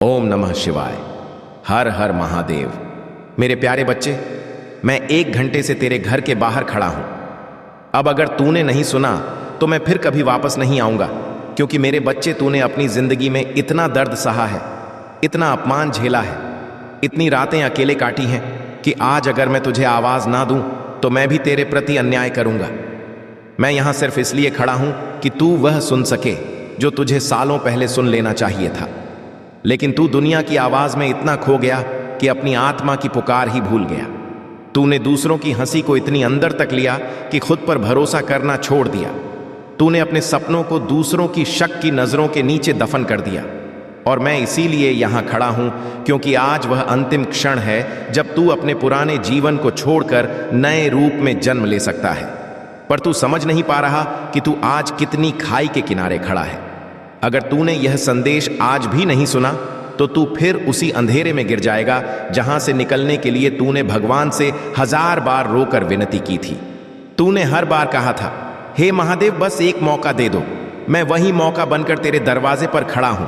ओम नमः शिवाय। हर हर महादेव। मेरे प्यारे बच्चे, मैं 1 घंटे से तेरे घर के बाहर खड़ा हूं। अब अगर तूने नहीं सुना तो मैं फिर कभी वापस नहीं आऊंगा, क्योंकि मेरे बच्चे, तूने अपनी जिंदगी में इतना दर्द सहा है, इतना अपमान झेला है, इतनी रातें अकेले काटी हैं कि आज अगर मैं तुझे आवाज ना दूं तो मैं भी तेरे प्रति अन्याय करूंगा। मैं यहां सिर्फ इसलिए खड़ा हूं कि तू वह सुन सके जो तुझे सालों पहले सुन लेना चाहिए था, लेकिन तू दुनिया की आवाज में इतना खो गया कि अपनी आत्मा की पुकार ही भूल गया। तूने दूसरों की हंसी को इतनी अंदर तक लिया कि खुद पर भरोसा करना छोड़ दिया। तूने अपने सपनों को दूसरों की शक की नजरों के नीचे दफन कर दिया। और मैं इसीलिए यहां खड़ा हूं क्योंकि आज वह अंतिम क्षण है जब तू अपने पुराने जीवन को छोड़कर नए रूप में जन्म ले सकता है। पर तू समझ नहीं पा रहा कि तू आज कितनी खाई के किनारे खड़ा है। अगर तूने यह संदेश आज भी नहीं सुना तो तू फिर उसी अंधेरे में गिर जाएगा जहां से निकलने के लिए तूने भगवान से 1000 बार रोकर विनती की थी। तूने हर बार कहा था, हे महादेव, बस एक मौका दे दो। मैं वही मौका बनकर तेरे दरवाजे पर खड़ा हूं,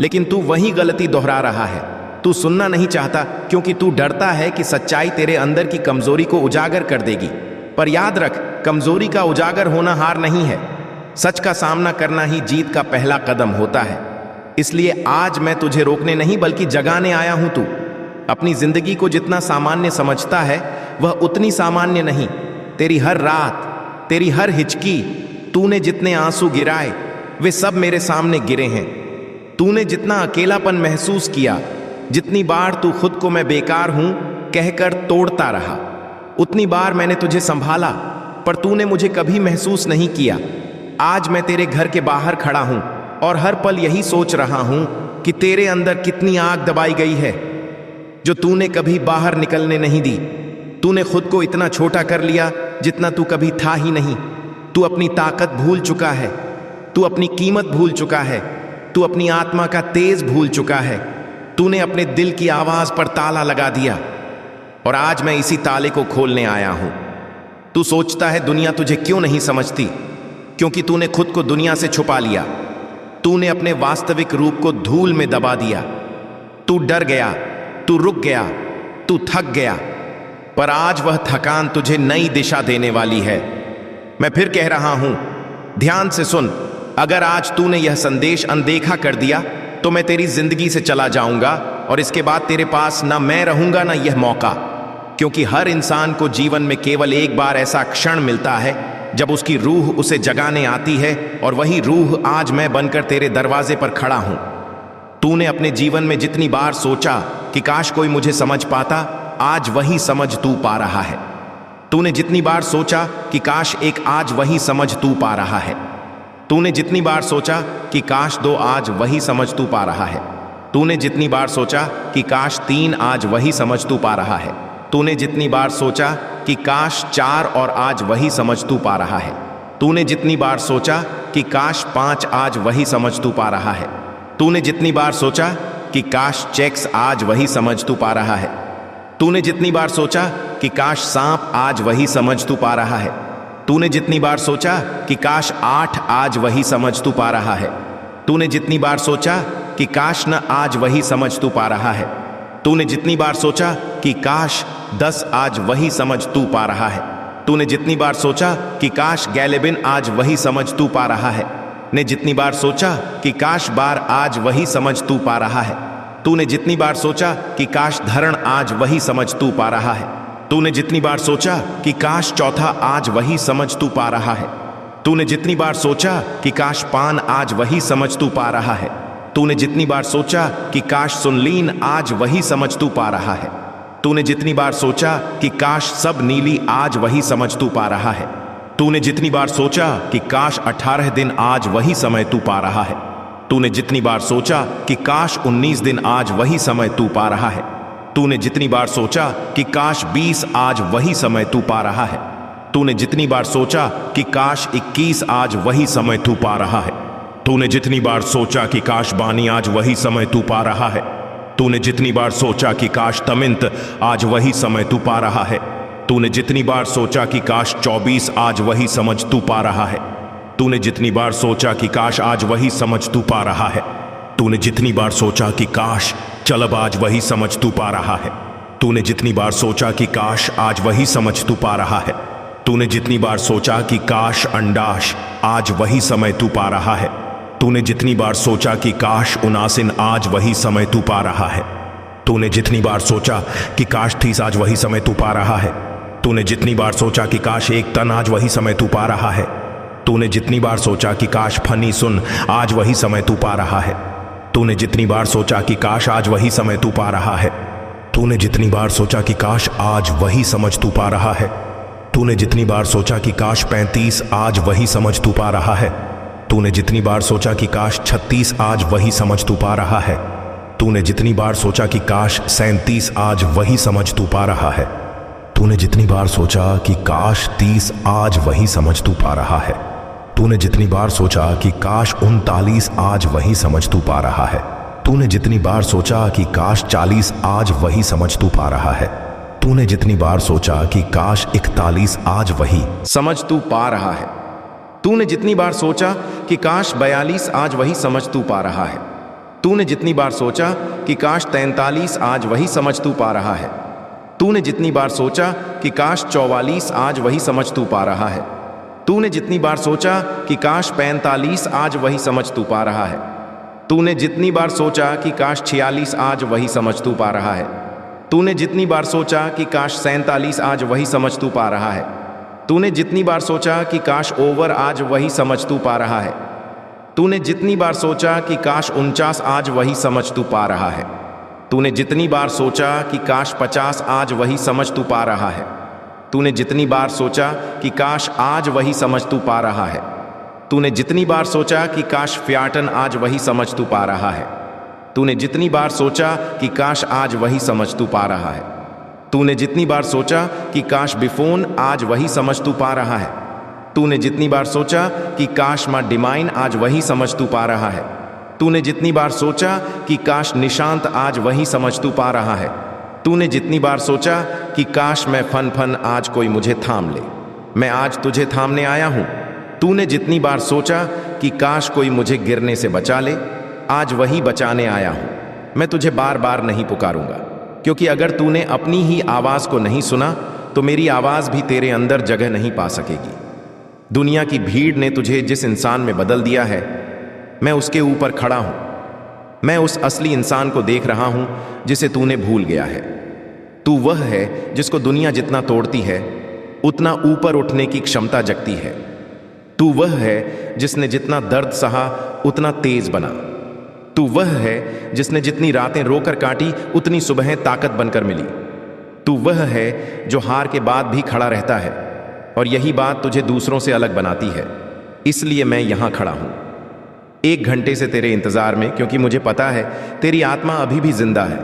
लेकिन तू वही गलती दोहरा रहा है। तू सुनना नहीं चाहता क्योंकि तू डरता है कि सच्चाई तेरे अंदर की कमजोरी को उजागर कर देगी। पर याद रख, कमजोरी का उजागर होना हार नहीं है। सच का सामना करना ही जीत का पहला कदम होता है। इसलिए आज मैं तुझे रोकने नहीं बल्कि जगाने आया हूं। तू अपनी जिंदगी को जितना सामान्य समझता है वह उतनी सामान्य नहीं। तेरी हर रात, तेरी हर हिचकी, तूने जितने आंसू गिराए वे सब मेरे सामने गिरे हैं। तूने जितना अकेलापन महसूस किया, जितनी बार तू खुद को मैं बेकार हूं कहकर तोड़ता रहा, उतनी बार मैंने तुझे संभाला, पर तूने मुझे कभी महसूस नहीं किया। आज मैं तेरे घर के बाहर खड़ा हूं और हर पल यही सोच रहा हूं कि तेरे अंदर कितनी आग दबाई गई है जो तूने कभी बाहर निकलने नहीं दी। तूने खुद को इतना छोटा कर लिया जितना तू कभी था ही नहीं। तू अपनी ताकत भूल चुका है, तू अपनी कीमत भूल चुका है, तू अपनी आत्मा का तेज भूल चुका है। तूने अपने दिल की आवाज पर ताला लगा दिया और आज मैं इसी ताले को खोलने आया हूं। तू सोचता है दुनिया तुझे क्यों नहीं समझती, क्योंकि तूने खुद को दुनिया से छुपा लिया। तूने अपने वास्तविक रूप को धूल में दबा दिया। तू डर गया, तू रुक गया, तू थक गया, पर आज वह थकान तुझे नई दिशा देने वाली है। मैं फिर कह रहा हूं, ध्यान से सुन। अगर आज तूने यह संदेश अनदेखा कर दिया तो मैं तेरी जिंदगी से चला जाऊंगा और इसके बाद तेरे पास ना मैं रहूंगा ना यह मौका, क्योंकि हर इंसान को जीवन में केवल एक बार ऐसा क्षण मिलता है जब उसकी रूह उसे जगाने आती है, और वही रूह आज मैं बनकर तेरे दरवाजे पर खड़ा हूं। तूने अपने जीवन में जितनी बार सोचा कि काश कोई मुझे समझ पाता, आज वही समझ तू पा रहा है। तूने जितनी बार सोचा कि काश एक, आज वही समझ तू पा रहा है। तूने जितनी बार सोचा कि काश 2, आज वही समझ तू पा रहा है। तूने जितनी बार सोचा कि काश 3, आज वही समझ तू पा रहा है। तूने जितनी बार सोचा कि काश 4, और आज वही समझ तू पा रहा है। तूने जितनी बार सोचा कि काश 5, आज वही समझ तू पा रहा है। तूने जितनी बार सोचा कि काश चेक्स, आज वही समझ तू पा रहा है। तूने जितनी बार सोचा कि काश सांप, आज वही समझ तू पा रहा है। तूने जितनी बार सोचा कि काश 8, आज वही समझ तू पा रहा है। तूने जितनी बार सोचा कि काश न, आज वही समझ तू पा रहा है। तूने जितनी बार सोचा कि काश 10, आज वही समझ तू पा रहा है। तूने जितनी बार सोचा कि काश गैलेबिन, आज वही समझ तू पा रहा है। ने जितनी बार सोचा कि काश 12, आज वही समझ तू पा रहा है। तूने जितनी बार सोचा कि काश धरण, आज वही समझ तू पा रहा है। तूने जितनी बार सोचा कि काश चौथा, आज वही समझ तू पा रहा है। तूने जितनी बार सोचा कि काश पान, आज वही समझ तू पा रहा है। तूने जितनी बार सोचा कि काश सुनलीन, आज वही समझ तू पा रहा है। तूने जितनी बार सोचा कि काश सब नीली, आज वही समझ तू पा रहा है। तूने जितनी बार सोचा कि काश 18 दिन, आज वही समय तू पा रहा है। तूने जितनी बार सोचा कि काश 19 दिन, आज वही समय तू पा रहा है। तूने जितनी बार सोचा कि काश 20, आज वही समय तू पा रहा है। तूने जितनी बार सोचा कि काश 21, आज वही समय तू पा रहा है। तूने जितनी बार सोचा कि काश 22, आज वही समय तू पा रहा है। तूने जितनी बार सोचा कि काश तमिंत, आज वही समय तू पा रहा है। तूने जितनी बार सोचा कि काश 24, आज वही समझ तू पा रहा है। तूने जितनी बार सोचा कि काश आज वही समझ तू पा रहा है। तूने जितनी बार सोचा कि काश, चल अब आज वही समझ तू पा रहा है। तूने जितनी बार सोचा कि काश, आज वही समझ तू पा रहा है। तूने जितनी बार सोचा कि काश अंडाश, आज वही समय तू पा रहा है। तूने जितनी बार सोचा कि काश उनासिन, आज वही समय तू पा रहा है। तूने जितनी बार सोचा कि काश थीस, आज वही समय तू पा रहा है। तूने जितनी बार सोचा कि काश एक तन, आज वही समय तू पा रहा है। तूने जितनी बार सोचा कि काश फनी सुन, आज वही समय तू पा रहा है। तूने जितनी बार सोचा कि काश आज वही समय तू पा रहा है। तूने जितनी बार सोचा कि काश आज वही समझ तू पा रहा है। तूने जितनी बार सोचा कि काश 35, आज वही समझ तू पा रहा है। तूने जितनी बार सोचा कि काश 36, आज वही समझ तू पा रहा है। तूने जितनी बार सोचा कि काश 37, आज वही समझ तू पा रहा है। तूने जितनी बार सोचा कि काश 30, आज वही समझ तू पा रहा है। तूने जितनी बार सोचा कि काश 39, आज वही समझ तू पा रहा है। तूने जितनी बार सोचा कि काश 40, आज वही समझ तू पा रहा है। तूने जितनी बार सोचा कि काश 41, आज वही समझ तू पा रहा है। तूने जितनी बार सोचा कि काश 42, आज वही समझ तू पा रहा है। तूने जितनी बार सोचा कि काश 43, आज वही समझ तू पा रहा है। तूने जितनी बार सोचा कि काश 44, आज वही समझ तू पा रहा है। तूने जितनी बार सोचा कि काश 45, आज वही समझ तू पा रहा है। तूने जितनी बार सोचा कि काश 46, आज वही समझ तू पा रहा है। तूने जितनी बार सोचा कि काश 47, आज वही समझ तू पा रहा है। तूने जितनी बार सोचा कि काश ओवर, आज वही समझ तू पा रहा है। तूने जितनी बार सोचा कि काश 49, आज वही समझ तू पा रहा है। तूने जितनी बार सोचा कि काश 50, आज वही समझ तू पा रहा है। तूने जितनी बार सोचा कि काश आज वही समझ तू पा रहा है। तूने जितनी बार सोचा कि काश फ्याटन, आज वही समझ तू पा रहा है। तूने जितनी बार सोचा कि काश आज वही समझ तू पा रहा है। तूने जितनी बार सोचा कि काश बिफोन, आज वही समझ तू पा रहा है। तूने जितनी बार सोचा कि काश माँ डिमाइन, आज वही समझ तू पा रहा है। तूने जितनी बार सोचा कि काश निशांत, आज वही समझ तू पा रहा है। तूने जितनी बार सोचा कि काश मैं फन, आज कोई मुझे थाम ले, मैं आज तुझे थामने आया हूँ। तूने जितनी बार सोचा कि काश कोई मुझे गिरने से बचा ले, आज वही बचाने आया हूं। मैं तुझे बार बार नहीं पुकारूंगा, क्योंकि अगर तूने अपनी ही आवाज को नहीं सुना तो मेरी आवाज भी तेरे अंदर जगह नहीं पा सकेगी। दुनिया की भीड़ ने तुझे जिस इंसान में बदल दिया है, मैं उसके ऊपर खड़ा हूं। मैं उस असली इंसान को देख रहा हूं जिसे तूने भूल गया है। तू वह है जिसको दुनिया जितना तोड़ती है उतना ऊपर उठने की क्षमता जगती है। तू वह है जिसने जितना दर्द सहा उतना तेज बना। तू वह है जिसने जितनी रातें रोकर काटी उतनी सुबहें ताकत बनकर मिली। तू वह है जो हार के बाद भी खड़ा रहता है, और यही बात तुझे दूसरों से अलग बनाती है। इसलिए मैं यहां खड़ा हूं 1 घंटे से तेरे इंतजार में, क्योंकि मुझे पता है तेरी आत्मा अभी भी जिंदा है।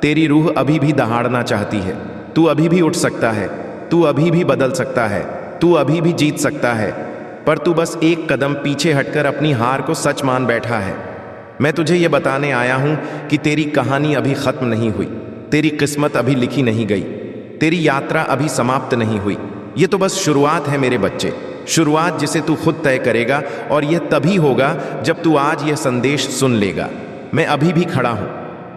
तेरी रूह अभी भी दहाड़ना चाहती है। तू अभी भी उठ सकता है, तू अभी भी बदल सकता है, तू अभी भी जीत सकता है, पर तू बस एक कदम पीछे हटकर अपनी हार को सच मान बैठा है। मैं तुझे ये बताने आया हूं कि तेरी कहानी अभी खत्म नहीं हुई, तेरी किस्मत अभी लिखी नहीं गई, तेरी यात्रा अभी समाप्त नहीं हुई। ये तो बस शुरुआत है मेरे बच्चे, शुरुआत जिसे तू खुद तय करेगा, और यह तभी होगा जब तू आज यह संदेश सुन लेगा। मैं अभी भी खड़ा हूं,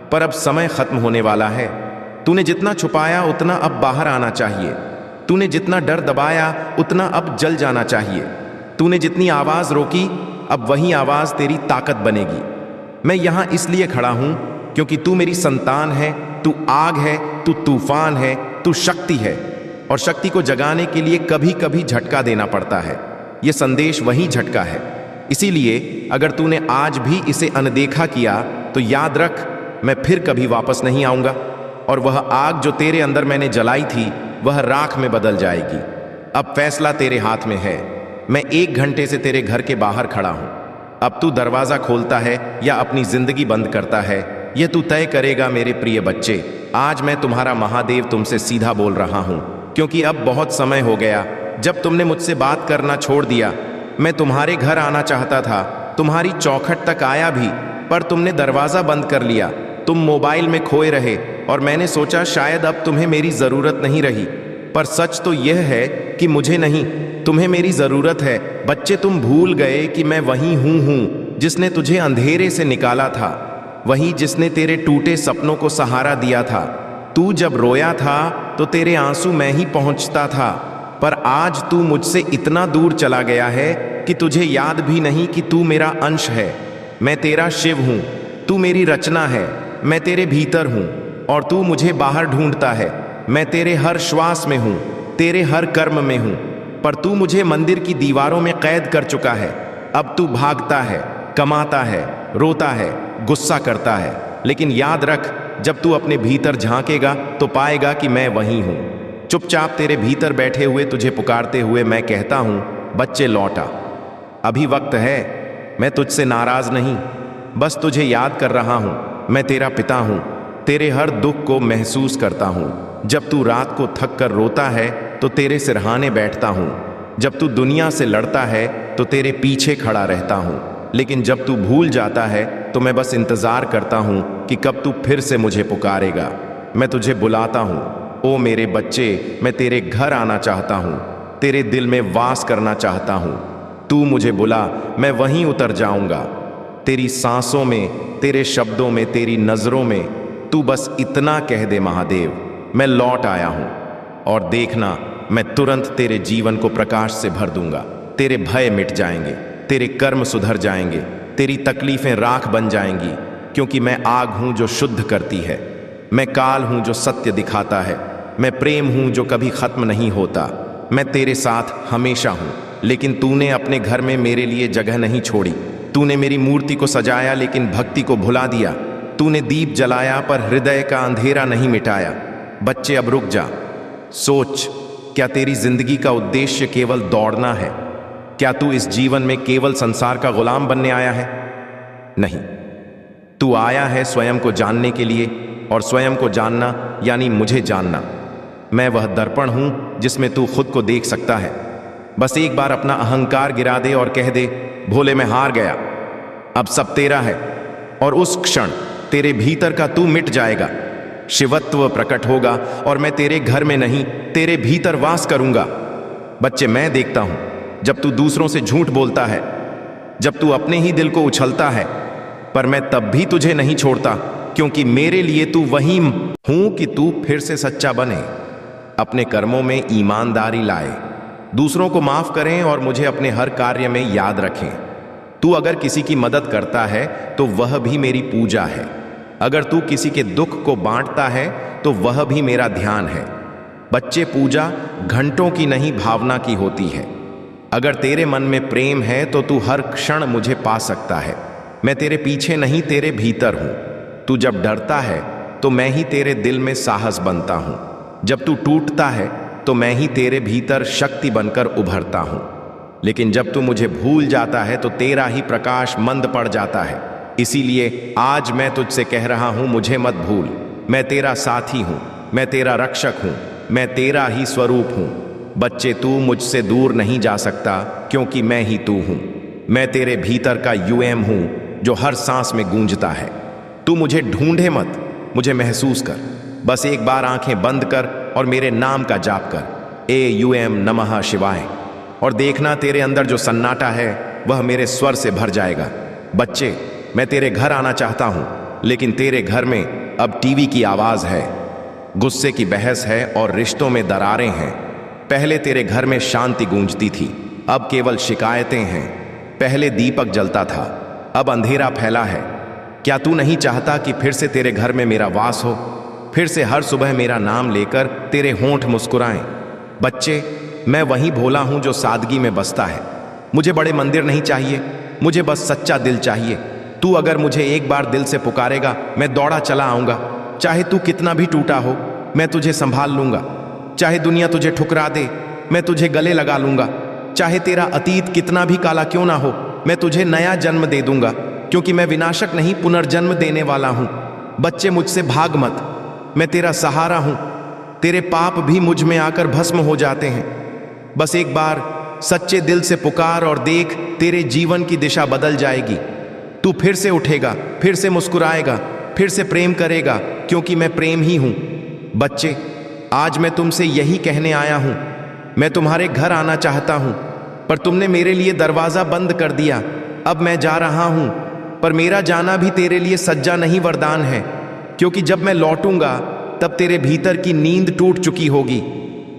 पर अब समय खत्म होने वाला है। तूने जितना छुपाया उतना अब बाहर आना चाहिए। तूने जितना डर दबाया उतना अब जल जाना चाहिए। तूने जितनी आवाज रोकी, अब वही आवाज तेरी ताकत बनेगी। मैं यहां इसलिए खड़ा हूं क्योंकि तू मेरी संतान है, तू आग है, तू तूफान है, तू शक्ति है, और शक्ति को जगाने के लिए कभी कभी झटका देना पड़ता है। यह संदेश वही झटका है। इसीलिए अगर तूने आज भी इसे अनदेखा किया तो याद रख, मैं फिर कभी वापस नहीं आऊंगा, और वह आग जो तेरे अंदर मैंने जलाई थी वह राख में बदल जाएगी। अब फैसला तेरे हाथ में है। मैं 1 घंटे से तेरे घर के बाहर खड़ा हूं। अब तू दरवाजा खोलता है या अपनी जिंदगी बंद करता है, यह तू तय करेगा मेरे प्रिय बच्चे। आज मैं तुम्हारा महादेव तुमसे सीधा बोल रहा हूं, क्योंकि अब बहुत समय हो गया जब तुमने मुझसे बात करना छोड़ दिया। मैं तुम्हारे घर आना चाहता था, तुम्हारी चौखट तक आया भी, पर तुमने दरवाजा बंद कर लिया। तुम मोबाइल में खोए रहे, और मैंने सोचा शायद अब तुम्हें मेरी जरूरत नहीं रही, पर सच तो यह है कि मुझे नहीं, तुम्हें मेरी जरूरत है। बच्चे, तुम भूल गए कि मैं वही हूं जिसने तुझे अंधेरे से निकाला था, वही जिसने तेरे टूटे सपनों को सहारा दिया था। तू जब रोया था तो तेरे आंसू मैं ही पहुंचता था, पर आज तू मुझसे इतना दूर चला गया है कि तुझे याद भी नहीं कि तू मेरा अंश है। मैं तेरा शिव हूँ, तू मेरी रचना है। मैं तेरे भीतर हूँ और तू मुझे बाहर ढूंढता है। मैं तेरे हर श्वास में हूँ, तेरे हर कर्म में हूँ, पर तू मुझे मंदिर की दीवारों में कैद कर चुका है। अब तू भागता है, कमाता है, रोता है, गुस्सा करता है, लेकिन याद रख, जब तू अपने भीतर झांकेगा तो पाएगा कि मैं वही हूँ। चुपचाप तेरे भीतर बैठे हुए तुझे पुकारते हुए मैं कहता हूँ, बच्चे लौटा, अभी वक्त है। मैं तुझसे नाराज नहीं, बस तुझे याद कर रहा हूँ। मैं तेरा पिता हूँ, तेरे हर दुख को महसूस करता हूँ। जब तू रात को थक कर रोता है तो तेरे सिरहाने बैठता हूँ। जब तू दुनिया से लड़ता है तो तेरे पीछे खड़ा रहता हूँ, लेकिन जब तू भूल जाता है तो मैं बस इंतजार करता हूँ कि कब तू फिर से मुझे पुकारेगा। मैं तुझे बुलाता हूँ, ओ मेरे बच्चे, मैं तेरे घर आना चाहता हूँ, तेरे दिल में वास करना चाहता हूँ। तू मुझे बुला, मैं वहीं उतर जाऊंगा, तेरी सांसों में, तेरे शब्दों में, तेरी नजरों में। तू बस इतना कह दे महादेव, मैं लौट आया हूं। और देखना, मैं तुरंत तेरे जीवन को प्रकाश से भर दूंगा। तेरे भय मिट जाएंगे, तेरे कर्म सुधर जाएंगे, तेरी तकलीफें राख बन जाएंगी, क्योंकि मैं आग हूं जो शुद्ध करती है। मैं काल हूं जो सत्य दिखाता है। मैं प्रेम हूं जो कभी खत्म नहीं होता। मैं तेरे साथ हमेशा हूं, लेकिन तूने अपने घर में मेरे लिए जगह नहीं छोड़ी। तूने मेरी मूर्ति को सजाया लेकिन भक्ति को भुला दिया। तूने दीप जलाया पर हृदय का अंधेरा नहीं मिटाया। बच्चे अब रुक जा, सोच, क्या तेरी जिंदगी का उद्देश्य केवल दौड़ना है? क्या तू इस जीवन में केवल संसार का गुलाम बनने आया है? नहीं, तू आया है स्वयं को जानने के लिए, और स्वयं को जानना यानी मुझे जानना। मैं वह दर्पण हूं जिसमें तू खुद को देख सकता है। बस एक बार अपना अहंकार गिरा दे और कह दे, भोले मैं हार गया, अब सब तेरा है। और उस क्षण तेरे भीतर का तू मिट जाएगा, शिवत्व प्रकट होगा और मैं तेरे घर में नहीं, तेरे भीतर वास करूंगा। बच्चे, मैं देखता हूं जब तू दूसरों से झूठ बोलता है, जब तू अपने ही दिल को उछलता है, पर मैं तब भी तुझे नहीं छोड़ता, क्योंकि मेरे लिए तू वही हूं कि तू फिर से सच्चा बने, अपने कर्मों में ईमानदारी लाए, दूसरों को माफ करें और मुझे अपने हर कार्य में याद रखें। तू अगर किसी की मदद करता है तो वह भी मेरी पूजा है। अगर तू किसी के दुख को बांटता है तो वह भी मेरा ध्यान है। बच्चे, पूजा घंटों की नहीं, भावना की होती है। अगर तेरे मन में प्रेम है तो तू हर क्षण मुझे पा सकता है। मैं तेरे पीछे नहीं, तेरे भीतर हूं। तू जब डरता है तो मैं ही तेरे दिल में साहस बनता हूं। जब तू टूटता है तो मैं ही तेरे भीतर शक्ति बनकर उभरता हूं। लेकिन जब तू मुझे भूल जाता है तो तेरा ही प्रकाश मंद पड़ जाता है। इसीलिए आज मैं तुझसे कह रहा हूं, मुझे मत भूल। मैं तेरा साथी हूं, मैं तेरा रक्षक हूं, मैं तेरा ही स्वरूप हूं। बच्चे, तू मुझसे दूर नहीं जा सकता, क्योंकि मैं ही तू हूं। मैं तेरे भीतर का यूएम हूं जो हर सांस में गूंजता है। तू मुझे ढूंढे मत, मुझे महसूस कर। बस एक बार आंखें बंद कर और मेरे नाम का जाप कर, AUM नमः शिवाय, और देखना तेरे अंदर जो सन्नाटा है वह मेरे स्वर से भर जाएगा। बच्चे, मैं तेरे घर आना चाहता हूं, लेकिन तेरे घर में अब टीवी की आवाज है, गुस्से की बहस है और रिश्तों में दरारें हैं। पहले तेरे घर में शांति गूंजती थी, अब केवल शिकायतें हैं। पहले दीपक जलता था, अब अंधेरा फैला है। क्या तू नहीं चाहता कि फिर से तेरे घर में मेरा वास हो? फिर से हर सुबह मेरा नाम लेकर तेरे होंठ मुस्कुराएं। बच्चे, मैं वही भोला हूं जो सादगी में बसता है। मुझे बड़े मंदिर नहीं चाहिए, मुझे बस सच्चा दिल चाहिए। तू अगर मुझे एक बार दिल से पुकारेगा, मैं दौड़ा चला आऊंगा। चाहे तू कितना भी टूटा हो, मैं तुझे संभाल लूंगा। चाहे दुनिया तुझे ठुकरा दे, मैं तुझे गले लगा लूंगा। चाहे तेरा अतीत कितना भी काला क्यों ना हो, मैं तुझे नया जन्म दे दूंगा, क्योंकि मैं विनाशक नहीं, पुनर्जन्म देने वाला हूं। बच्चे, मुझसे भाग मत, मैं तेरा सहारा हूं। तेरे पाप भी मुझ में आकर भस्म हो जाते हैं। बस एक बार सच्चे दिल से पुकार और देख, तेरे जीवन की दिशा बदल जाएगी। तू फिर से उठेगा, फिर से मुस्कुराएगा, फिर से प्रेम करेगा, क्योंकि मैं प्रेम ही हूं। बच्चे, आज मैं तुमसे यही कहने आया हूं। मैं तुम्हारे घर आना चाहता हूं, पर तुमने मेरे लिए दरवाजा बंद कर दिया। अब मैं जा रहा हूं, पर मेरा जाना भी तेरे लिए सज्जा नहीं वरदान है, क्योंकि जब मैं लौटूंगा तब तेरे भीतर की नींद टूट चुकी होगी,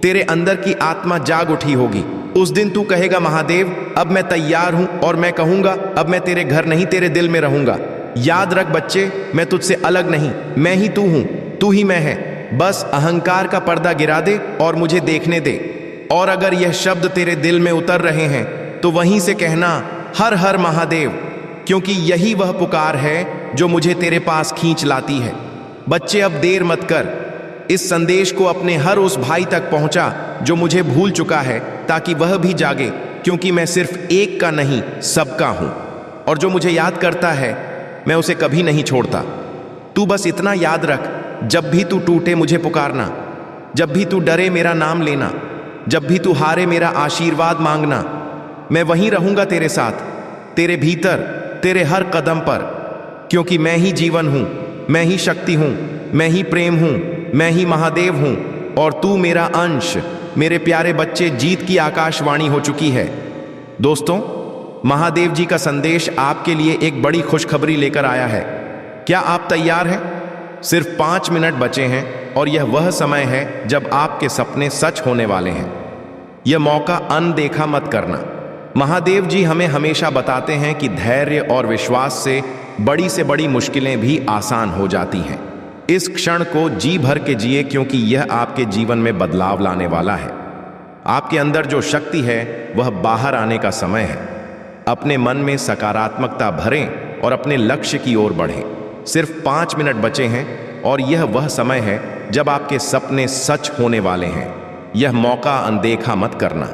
तेरे अंदर की आत्मा जाग उठी होगी। उस दिन तू कहेगा, महादेव अब मैं तैयार हूं, और मैं कहूंगा, अब मैं तेरे घर नहीं तेरे दिल में रहूंगा। याद रख बच्चे, मैं तुझसे अलग नहीं, मैं ही तू हूं, तू ही मैं है। बस अहंकार का पर्दा गिरा दे और मुझे देखने दे। और अगर यह शब्द तेरे दिल में उतर रहे हैं तो वहीं से कहना, हर हर महादेव, क्योंकि यही वह पुकार है जो मुझे तेरे पास खींच लाती है। बच्चे अब देर मत कर, इस संदेश को अपने हर उस भाई तक पहुंचा जो मुझे भूल चुका है, ताकि वह भी जागे, क्योंकि मैं सिर्फ एक का नहीं सबका हूं, और जो मुझे याद करता है मैं उसे कभी नहीं छोड़ता। तू बस इतना याद रख, जब भी तू टूटे मुझे पुकारना, जब भी तू डरे मेरा नाम लेना, जब भी तू हारे मेरा आशीर्वाद मांगना। मैं वहीं रहूंगा तेरे साथ, तेरे भीतर, तेरे हर कदम पर, क्योंकि मैं ही जीवन हूं, मैं ही शक्ति हूं, मैं ही प्रेम हूं, मैं ही महादेव हूं, और तू मेरा अंश। मेरे प्यारे बच्चे, जीत की आकाशवाणी हो चुकी है। दोस्तों, महादेव जी का संदेश आपके लिए एक बड़ी खुशखबरी लेकर आया है। क्या आप तैयार हैं? सिर्फ 5 मिनट बचे हैं और यह वह समय है जब आपके सपने सच होने वाले हैं। यह मौका अनदेखा मत करना। महादेव जी हमें हमेशा बताते हैं कि धैर्य और विश्वास से बड़ी मुश्किलें भी आसान हो जाती हैं। इस क्षण को जी भर के जिए, क्योंकि यह आपके जीवन में बदलाव लाने वाला है। आपके अंदर जो शक्ति है वह बाहर आने का समय है। अपने मन में सकारात्मकता भरें और अपने लक्ष्य की ओर बढ़ें। सिर्फ 5 मिनट बचे हैं और यह वह समय है जब आपके सपने सच होने वाले हैं। यह मौका अनदेखा मत करना।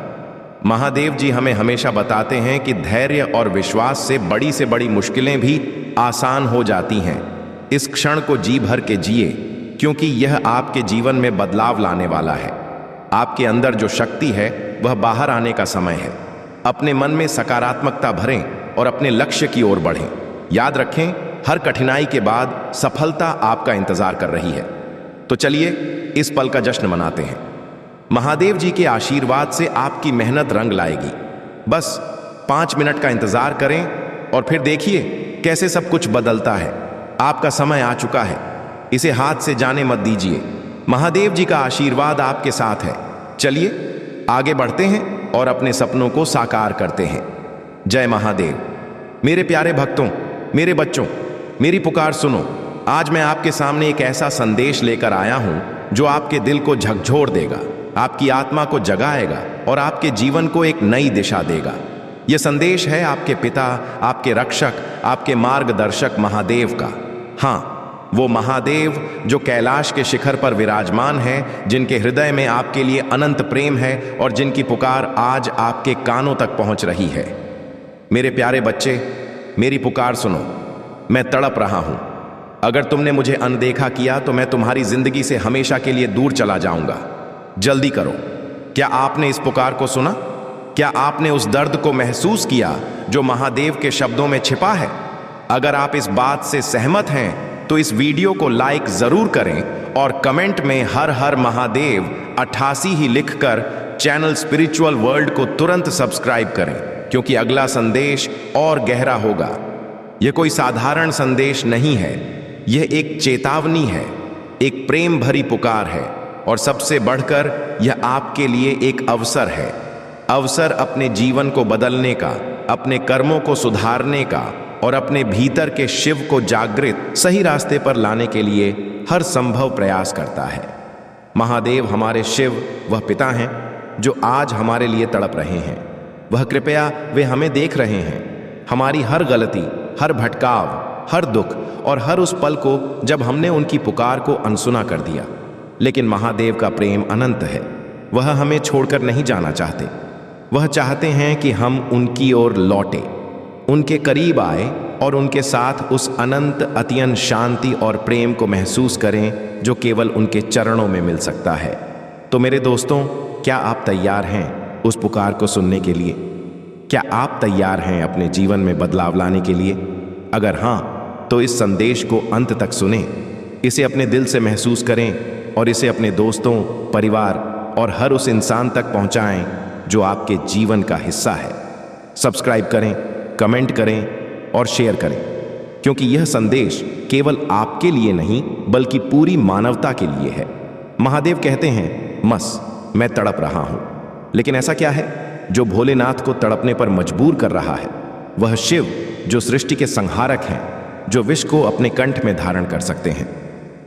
महादेव जी हमें हमेशा बताते हैं कि धैर्य और विश्वास से बड़ी मुश्किलें भी आसान हो जाती हैं। इस क्षण को जी भर के जिए, क्योंकि यह आपके जीवन में बदलाव लाने वाला है। आपके अंदर जो शक्ति है वह बाहर आने का समय है। अपने मन में सकारात्मकता भरें और अपने लक्ष्य की ओर बढ़ें। याद रखें, हर कठिनाई के बाद सफलता आपका इंतजार कर रही है। तो चलिए इस पल का जश्न मनाते हैं। महादेव जी के आशीर्वाद से आपकी मेहनत रंग लाएगी। बस 5 मिनट का इंतजार करें और फिर देखिए कैसे सब कुछ बदलता है। आपका समय आ चुका है, इसे हाथ से जाने मत दीजिए। महादेव जी का आशीर्वाद आपके साथ है। चलिए आगे बढ़ते हैं और अपने सपनों को साकार करते हैं। जय महादेव। मेरे प्यारे भक्तों, मेरे बच्चों, मेरी पुकार सुनो। आज मैं आपके सामने एक ऐसा संदेश लेकर आया हूं जो आपके दिल को झकझोर देगा, आपकी आत्मा को जगाएगा और आपके जीवन को एक नई दिशा देगा। यह संदेश है आपके पिता, आपके रक्षक, आपके मार्गदर्शक महादेव का। हाँ, वो महादेव जो कैलाश के शिखर पर विराजमान है, जिनके हृदय में आपके लिए अनंत प्रेम है और जिनकी पुकार आज आपके कानों तक पहुंच रही है। मेरे प्यारे बच्चे, मेरी पुकार सुनो। मैं तड़प रहा हूं। अगर तुमने मुझे अनदेखा किया तो मैं तुम्हारी जिंदगी से हमेशा के लिए दूर चला जाऊंगा। जल्दी करो। क्या आपने इस पुकार को सुना? क्या आपने उस दर्द को महसूस किया जो महादेव के शब्दों में छिपा है? अगर आप इस बात से सहमत हैं तो इस वीडियो को लाइक जरूर करें और कमेंट में हर हर महादेव 88 ही लिखकर चैनल स्पिरिचुअल वर्ल्ड को तुरंत सब्सक्राइब करें, क्योंकि अगला संदेश और गहरा होगा। यह कोई साधारण संदेश नहीं है, यह एक चेतावनी है, एक प्रेम भरी पुकार है, और सबसे बढ़कर यह आपके लिए एक अवसर है। अवसर अपने जीवन को बदलने का, अपने कर्मों को सुधारने का और अपने भीतर के शिव को जागृत सही रास्ते पर लाने के लिए हर संभव प्रयास करता है। महादेव हमारे शिव वह पिता हैं जो आज हमारे लिए तड़प रहे हैं। वह कृपया वे हमें देख रहे हैं, हमारी हर गलती, हर भटकाव, हर दुख और हर उस पल को जब हमने उनकी पुकार को अनसुना कर दिया। लेकिन महादेव का प्रेम अनंत है। वह हमें छोड़कर नहीं जाना चाहते। वह चाहते हैं कि हम उनकी ओर लौटें, उनके करीब आए और उनके साथ उस अनंत अत्यंत शांति और प्रेम को महसूस करें जो केवल उनके चरणों में मिल सकता है। तो मेरे दोस्तों, क्या आप तैयार हैं उस पुकार को सुनने के लिए? क्या आप तैयार हैं अपने जीवन में बदलाव लाने के लिए? अगर हाँ, तो इस संदेश को अंत तक सुनें, इसे अपने दिल से महसूस करें और इसे अपने दोस्तों, परिवार और हर उस इंसान तक पहुंचाएं जो आपके जीवन का हिस्सा है। सब्सक्राइब करें, कमेंट करें और शेयर करें, क्योंकि यह संदेश केवल आपके लिए नहीं बल्कि पूरी मानवता के लिए है। महादेव कहते हैं, मस मैं तड़प रहा हूं, लेकिन ऐसा क्या है जो भोलेनाथ को तड़पने पर मजबूर कर रहा है? वह शिव जो सृष्टि के संहारक हैं, जो विष को अपने कंठ में धारण कर सकते हैं,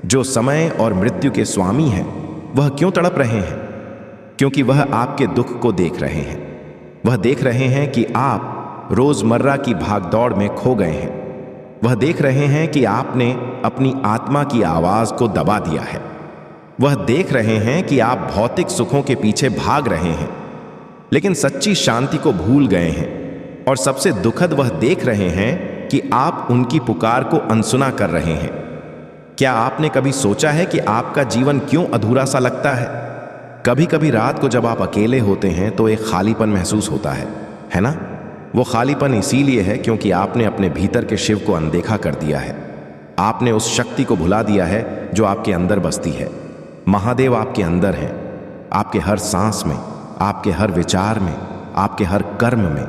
जो समय और मृत्यु के स्वामी हैं, वह क्यों तड़प रहे हैं? क्योंकि वह आपके दुख को देख रहे हैं। वह देख रहे हैं कि आप रोजमर्रा की भागदौड़ में खो गए हैं। वह देख रहे हैं कि आपने अपनी आत्मा की आवाज को दबा दिया है। वह देख रहे हैं कि आप भौतिक सुखों के पीछे भाग रहे हैं, लेकिन सच्ची शांति को भूल गए हैं। और सबसे दुखद वह देख रहे हैं कि आप उनकी पुकार को अनसुना कर रहे हैं। क्या आपने कभी सोचा है कि आपका जीवन क्यों अधूरा सा लगता है? कभी कभी रात को जब आप अकेले होते हैं तो एक खालीपन महसूस होता है ना? वो खालीपन इसीलिए है क्योंकि आपने अपने भीतर के शिव को अनदेखा कर दिया है। आपने उस शक्ति को भुला दिया है जो आपके अंदर बसती है। महादेव आपके अंदर हैं, आपके हर सांस में, आपके हर विचार में, आपके हर कर्म में।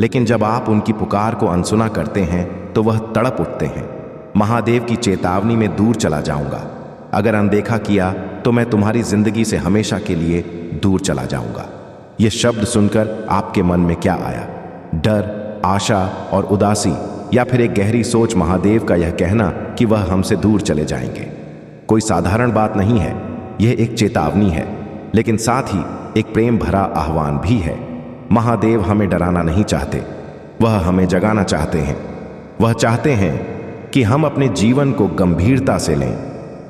लेकिन जब आप उनकी पुकार को अनसुना करते हैं तो वह तड़प उठते हैं। महादेव की चेतावनी में दूर चला जाऊंगा। अगर अनदेखा किया तो मैं तुम्हारी जिंदगी से हमेशा के लिए दूर चला जाऊंगा। ये शब्द सुनकर आपके मन में क्या आया? डर, आशा और उदासी, या फिर एक गहरी सोच महादेव का यह कहना कि वह हमसे दूर चले जाएंगे? कोई साधारण बात नहीं है, यह एक चेतावनी है, लेकिन साथ ही एक प्रेम भरा आह्वान भी है। महादेव हमें डराना नहीं चाहते, वह हमें जगाना चाहते हैं। वह चाहते हैं कि हम अपने जीवन को गंभीरता से लें।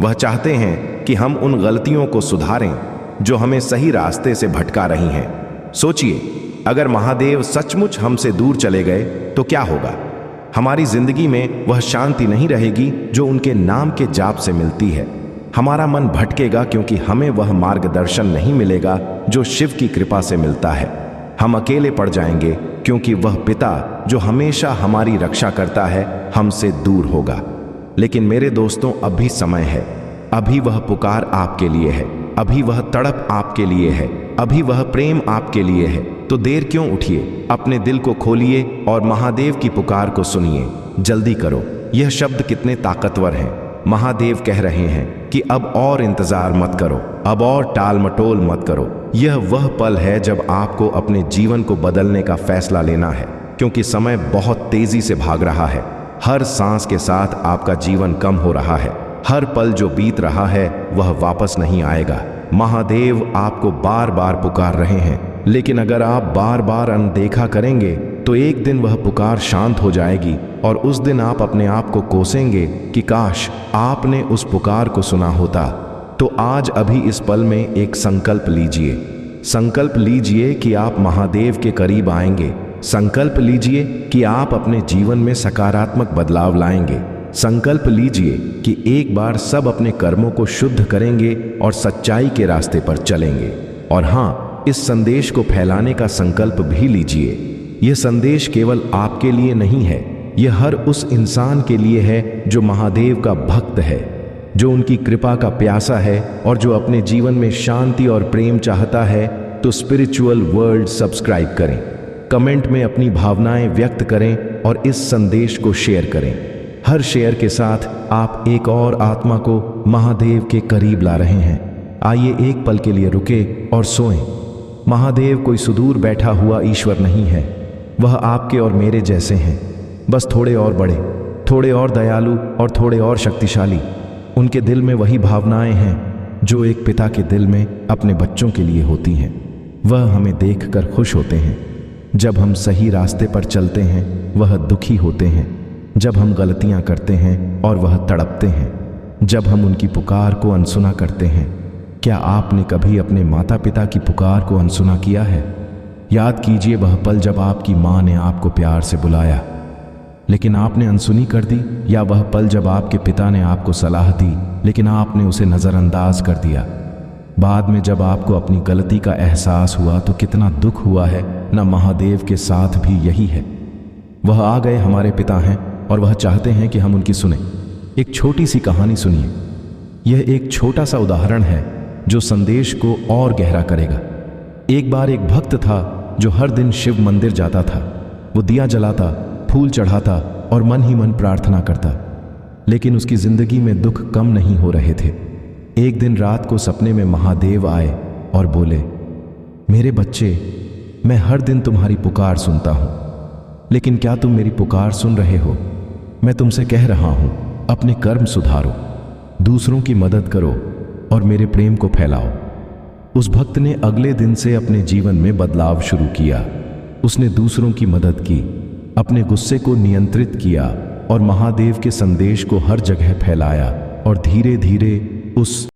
वह चाहते हैं कि हम उन गलतियों को सुधारें जो हमें सही रास्ते से भटका रही हैं। सोचिए, अगर महादेव सचमुच हमसे दूर चले गए तो क्या होगा? हमारी जिंदगी में वह शांति नहीं रहेगी जो उनके नाम के जाप से मिलती है। हमारा मन भटकेगा क्योंकि हमें वह मार्गदर्शन नहीं मिलेगा जो शिव की कृपा से मिलता है। हम अकेले पड़ जाएंगे क्योंकि वह पिता जो हमेशा हमारी रक्षा करता है हमसे दूर होगा। लेकिन मेरे दोस्तों, अभी समय है, अभी वह पुकार आपके लिए है, अभी वह तड़प आपके लिए है, अभी वह प्रेम आपके लिए है। तो देर क्यों? उठिए, अपने दिल को खोलिए और महादेव की पुकार को सुनिए। जल्दी करो। यह शब्द कितने ताकतवर हैं। महादेव कह रहे हैं कि अब और इंतजार मत करो, अब और टाल मटोल मत करो। यह वह पल है जब आपको अपने जीवन को बदलने का फैसला लेना है, क्योंकि समय बहुत तेजी से भाग रहा है। हर सांस के साथ आपका जीवन कम हो रहा है। हर पल जो बीत रहा है वह वापस नहीं आएगा। महादेव आपको बार बार पुकार रहे हैं, लेकिन अगर आप बार बार अनदेखा करेंगे तो एक दिन वह पुकार शांत हो जाएगी और उस दिन आप अपने आप को कोसेंगे कि काश आपने उस पुकार को सुना होता। तो आज अभी इस पल में एक संकल्प लीजिए। संकल्प लीजिए कि आप महादेव के करीब आएंगे। संकल्प लीजिए कि आप अपने जीवन में सकारात्मक बदलाव लाएंगे। संकल्प लीजिए कि एक बार सब अपने कर्मों को शुद्ध करेंगे और सच्चाई के रास्ते पर चलेंगे। और हाँ, इस संदेश को फैलाने का संकल्प भी लीजिए। यह संदेश केवल आपके लिए नहीं है, यह हर उस इंसान के लिए है जो महादेव का भक्त है, जो उनकी कृपा का प्यासा है और जो अपने जीवन में शांति और प्रेम चाहता है। तो स्पिरिचुअल वर्ल्ड सब्सक्राइब करें, कमेंट में अपनी भावनाएं व्यक्त करें और इस संदेश को शेयर करें। हर शेयर के साथ आप एक और आत्मा को महादेव के करीब ला रहे हैं। आइए एक पल के लिए रुके और सोएं। महादेव कोई सुदूर बैठा हुआ ईश्वर नहीं है, वह आपके और मेरे जैसे हैं, बस थोड़े और बड़े, थोड़े और दयालु और थोड़े और शक्तिशाली। उनके दिल में वही भावनाएं हैं जो एक पिता के दिल में अपने बच्चों के लिए होती हैं। वह हमें देखकर खुश होते हैं जब हम सही रास्ते पर चलते हैं, वह दुखी होते हैं जब हम गलतियां करते हैं और वह तड़पते हैं जब हम उनकी पुकार को अनसुना करते हैं। क्या आपने कभी अपने माता पिता की पुकार को अनसुना किया है? याद कीजिए वह पल जब आपकी माँ ने आपको प्यार से बुलाया लेकिन आपने अनसुनी कर दी, या वह पल जब आपके पिता ने आपको सलाह दी लेकिन आपने उसे नज़रअंदाज कर दिया। बाद में जब आपको अपनी गलती का एहसास हुआ तो कितना दुख हुआ है ना? महादेव के साथ भी यही है। वह आ गए, हमारे पिता हैं और वह चाहते हैं कि हम उनकी सुने। एक छोटी सी कहानी सुनिए। यह एक छोटा सा उदाहरण है जो संदेश को और गहरा करेगा। एक बार एक भक्त था जो हर दिन शिव मंदिर जाता था। वो दिया जलाता, फूल चढ़ाता और मन ही मन प्रार्थना करता, लेकिन उसकी जिंदगी में दुख कम नहीं हो रहे थे। एक दिन रात को सपने में महादेव आए और बोले, मेरे बच्चे, मैं हर दिन तुम्हारी पुकार सुनता हूं, लेकिन क्या तुम मेरी पुकार सुन रहे हो? मैं तुमसे कह रहा हूं, अपने कर्म सुधारो, दूसरों की मदद करो और मेरे प्रेम को फैलाओ। उस भक्त ने अगले दिन से अपने जीवन में बदलाव शुरू किया। उसने दूसरों की मदद की, अपने गुस्से को नियंत्रित किया और महादेव के संदेश को हर जगह फैलाया, और धीरे धीरे उस